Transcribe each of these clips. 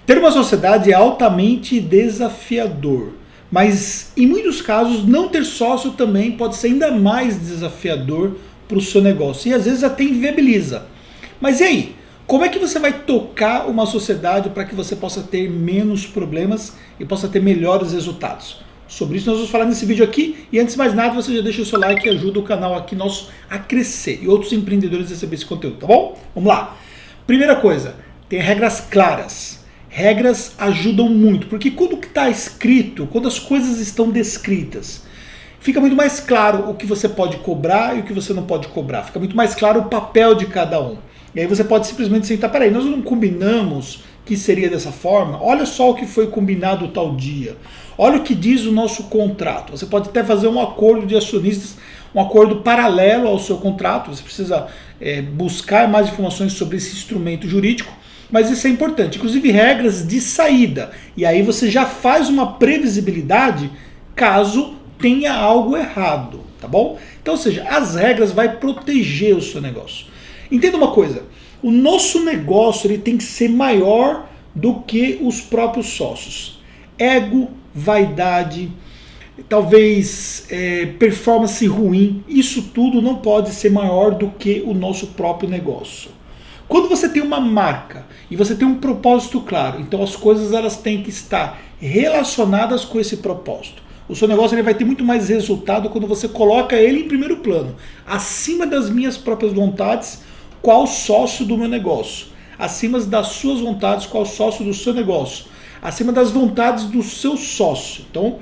Ter uma sociedade é altamente desafiador, mas em muitos casos não ter sócio também pode ser ainda mais desafiador para o seu negócio e às vezes até inviabiliza. Mas e aí? Como é que você vai tocar uma sociedade para que você possa ter menos problemas e possa ter melhores resultados? Sobre isso nós vamos falar nesse vídeo aqui e antes de mais nada você já deixa o seu like e ajuda o canal aqui nosso a crescer e outros empreendedores a receber esse conteúdo, tá bom? Vamos lá. Primeira coisa, tem regras claras. Regras ajudam muito, porque quando está escrito, quando as coisas estão descritas, fica muito mais claro o que você pode cobrar e o que você não pode cobrar. Fica muito mais claro o papel de cada um. E aí você pode simplesmente sentar, peraí, nós não combinamos que seria dessa forma? Olha só o que foi combinado tal dia. Olha o que diz o nosso contrato. Você pode até fazer um acordo de acionistas, um acordo paralelo ao seu contrato. Você precisa buscar mais informações sobre esse instrumento jurídico. Mas isso é importante, inclusive regras de saída. E aí você já faz uma previsibilidade caso tenha algo errado, tá bom? Então, ou seja, as regras vai proteger o seu negócio. Entenda uma coisa, o nosso negócio ele tem que ser maior do que os próprios sócios. Ego, vaidade, talvez performance ruim, isso tudo não pode ser maior do que o nosso próprio negócio. Quando você tem uma marca e você tem um propósito claro, então as coisas elas têm que estar relacionadas com esse propósito. O seu negócio ele vai ter muito mais resultado quando você coloca ele em primeiro plano. Acima das minhas próprias vontades, qual sócio do meu negócio? Acima das suas vontades, qual sócio do seu negócio? Acima das vontades do seu sócio. Então,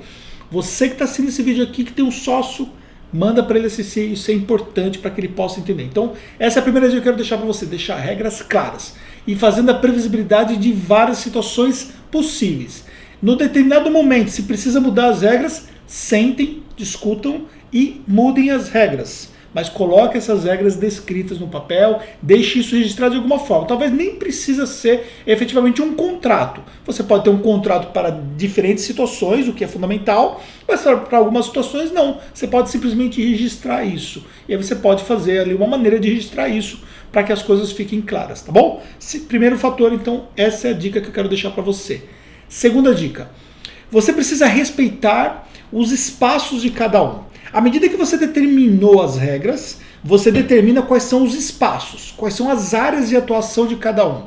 você que está assistindo esse vídeo aqui, que tem um sócio, manda para ele assistir, isso é importante para que ele possa entender. Então, essa é a primeira dica que eu quero deixar para você, deixar regras claras e fazendo a previsibilidade de várias situações possíveis. No determinado momento, se precisa mudar as regras, sentem, discutam e mudem as regras. Mas coloque essas regras descritas no papel, deixe isso registrado de alguma forma. Talvez nem precisa ser efetivamente um contrato. Você pode ter um contrato para diferentes situações, o que é fundamental, mas para algumas situações não. Você pode simplesmente registrar isso. E aí você pode fazer ali uma maneira de registrar isso para que as coisas fiquem claras, tá bom? Primeiro fator, então, essa é a dica que eu quero deixar para você. Segunda dica, você precisa respeitar os espaços de cada um. À medida que você determinou as regras, você determina quais são os espaços, quais são as áreas de atuação de cada um.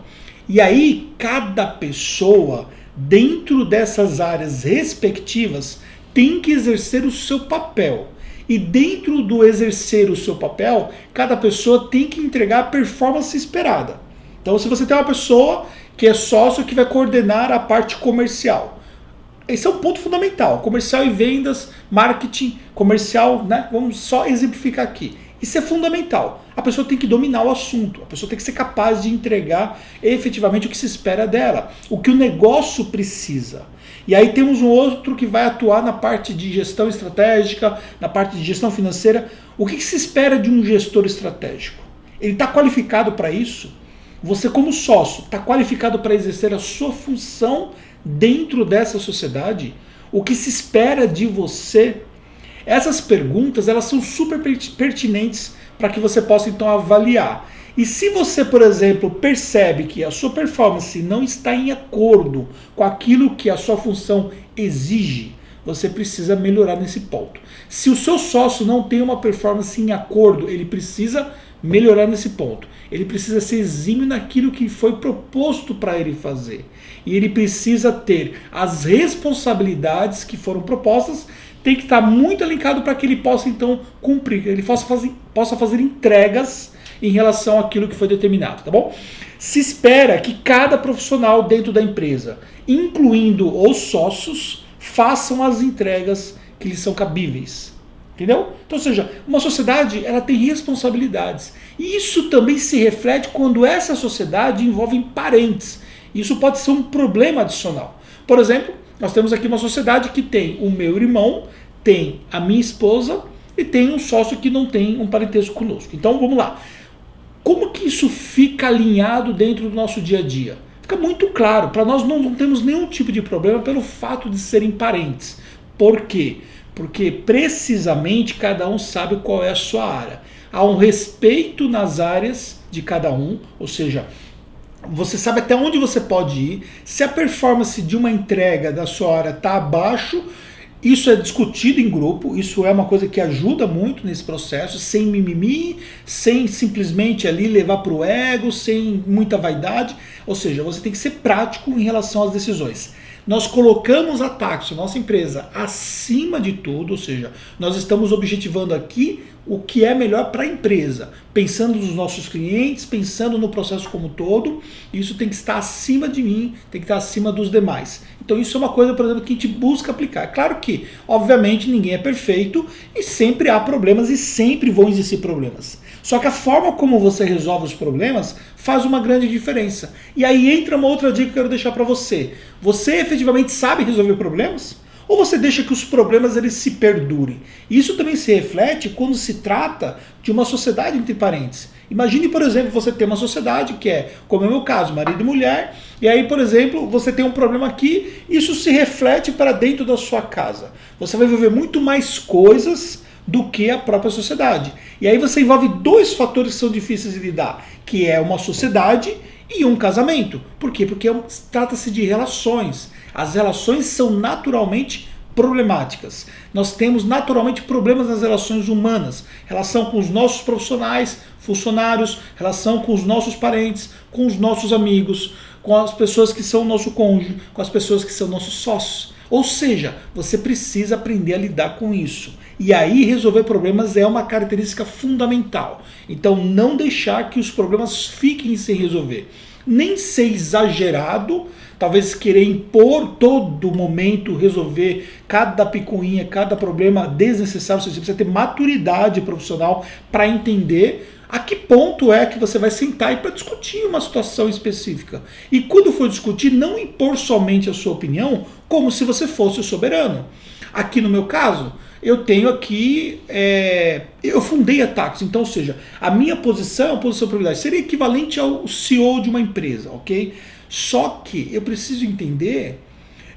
E aí, cada pessoa, dentro dessas áreas respectivas, tem que exercer o seu papel. E dentro do exercer o seu papel, cada pessoa tem que entregar a performance esperada. Então, se você tem uma pessoa que é sócio que vai coordenar a parte comercial, esse é um ponto fundamental, comercial e vendas, marketing, comercial, né? Vamos só exemplificar aqui. Isso é fundamental. A pessoa tem que dominar o assunto, a pessoa tem que ser capaz de entregar efetivamente o que se espera dela, o que o negócio precisa. E aí temos um outro que vai atuar na parte de gestão estratégica, na parte de gestão financeira. O que se espera de um gestor estratégico? Ele está qualificado para isso? Você como sócio está qualificado para exercer a sua função dentro dessa sociedade? O que se espera de você? Essas perguntas elas são super pertinentes para que você possa então avaliar. E se você, por exemplo, percebe que a sua performance não está em acordo com aquilo que a sua função exige, você precisa melhorar nesse ponto. Se o seu sócio não tem uma performance em acordo, ele precisa melhorar nesse ponto. Ele precisa ser exímio naquilo que foi proposto para ele fazer. E ele precisa ter as responsabilidades que foram propostas, tem que estar muito linkado para que ele possa então cumprir, ele possa fazer entregas em relação àquilo que foi determinado, tá bom? Se espera que cada profissional dentro da empresa, incluindo os sócios, façam as entregas que lhes são cabíveis. Entendeu? Então, ou seja, uma sociedade ela tem responsabilidades. E isso também se reflete quando essa sociedade envolve parentes. Isso pode ser um problema adicional. Por exemplo, nós temos aqui uma sociedade que tem o meu irmão, tem a minha esposa e tem um sócio que não tem um parentesco conosco. Então, vamos lá. Como que isso fica alinhado dentro do nosso dia a dia? Fica muito claro. Para nós não temos nenhum tipo de problema pelo fato de serem parentes. Por quê? Porque precisamente cada um sabe qual é a sua área. Há um respeito nas áreas de cada um, ou seja, Você sabe até onde você pode ir. Se a performance de uma entrega da sua área está abaixo, isso é discutido em grupo, isso é uma coisa que ajuda muito nesse processo, sem mimimi, sem simplesmente ali levar para o ego, sem muita vaidade. Ou seja, você tem que ser prático em relação às decisões. Nós colocamos a Taxo, nossa empresa, acima de tudo, ou seja, nós estamos objetivando aqui o que é melhor para a empresa, pensando nos nossos clientes, pensando no processo como um todo. Isso tem que estar acima de mim, tem que estar acima dos demais. Então isso é uma coisa, por exemplo, que a gente busca aplicar. Claro que, obviamente, ninguém é perfeito e sempre há problemas e sempre vão existir problemas. Só que a forma como você resolve os problemas faz uma grande diferença. E aí entra uma outra dica que eu quero deixar para você. Você efetivamente sabe resolver problemas? Ou você deixa que os problemas eles se perdurem? Isso também se reflete quando se trata de uma sociedade entre parentes. Imagine, por exemplo, você ter uma sociedade que é, como é o meu caso, marido e mulher, e aí, por exemplo, você tem um problema aqui, isso se reflete para dentro da sua casa. Você vai viver muito mais coisas do que a própria sociedade. E aí você envolve dois fatores que são difíceis de lidar, que é uma sociedade e um casamento. Por quê? Porque trata-se de relações. As relações são naturalmente problemáticas. Nós temos naturalmente problemas nas relações humanas. Relação com os nossos profissionais, funcionários, relação com os nossos parentes, com os nossos amigos, com as pessoas que são nosso cônjuge, com as pessoas que são nossos sócios. Ou seja, você precisa aprender a lidar com isso. E aí resolver problemas é uma característica fundamental. Então não deixar que os problemas fiquem sem resolver. Nem ser exagerado, talvez querer impor todo momento, resolver cada picuinha, cada problema desnecessário. Você precisa ter maturidade profissional para entender a que ponto é que você vai sentar e para discutir uma situação específica. E quando for discutir, não impor somente a sua opinião como se você fosse o soberano. Aqui no meu caso, eu tenho aqui, eu fundei a Taxo, então, ou seja, a minha posição é uma posição privilegiada, seria equivalente ao CEO de uma empresa, ok? Só que eu preciso entender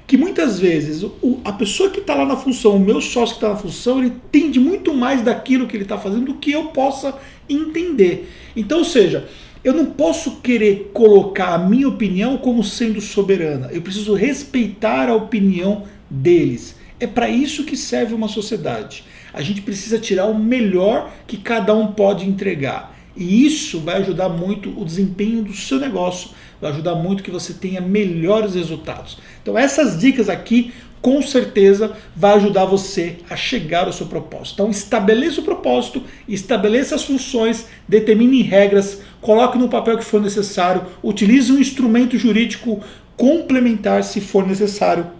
que muitas vezes a pessoa que está lá na função, o meu sócio que está na função, ele entende muito mais daquilo que ele está fazendo do que eu possa entender. Então, ou seja, eu não posso querer colocar a minha opinião como sendo soberana, eu preciso respeitar a opinião deles. É para isso que serve uma sociedade. A gente precisa tirar o melhor que cada um pode entregar. E isso vai ajudar muito o desempenho do seu negócio, vai ajudar muito que você tenha melhores resultados. Então essas dicas aqui, com certeza, vai ajudar você a chegar ao seu propósito. Então estabeleça o propósito, estabeleça as funções, determine regras, coloque no papel que for necessário, utilize um instrumento jurídico complementar se for necessário.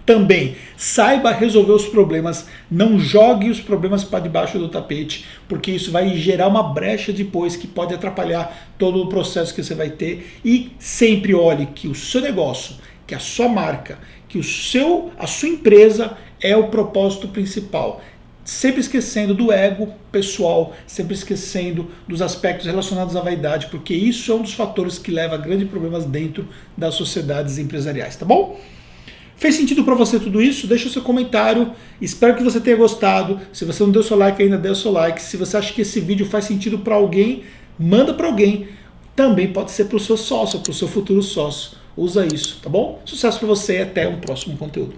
Também saiba resolver os problemas, não jogue os problemas para debaixo do tapete, porque isso vai gerar uma brecha depois que pode atrapalhar todo o processo que você vai ter. E sempre olhe que o seu negócio, que a sua marca, que a sua empresa é o propósito principal. Sempre esquecendo do ego pessoal, sempre esquecendo dos aspectos relacionados à vaidade, porque isso é um dos fatores que leva a grandes problemas dentro das sociedades empresariais, tá bom? Fez sentido para você tudo isso? Deixa o seu comentário, espero que você tenha gostado. Se você não deu seu like ainda, dê o seu like. Se você acha que esse vídeo faz sentido para alguém, manda para alguém. Também pode ser para o seu sócio, para o seu futuro sócio. Usa isso, tá bom? Sucesso para você e até um próximo conteúdo.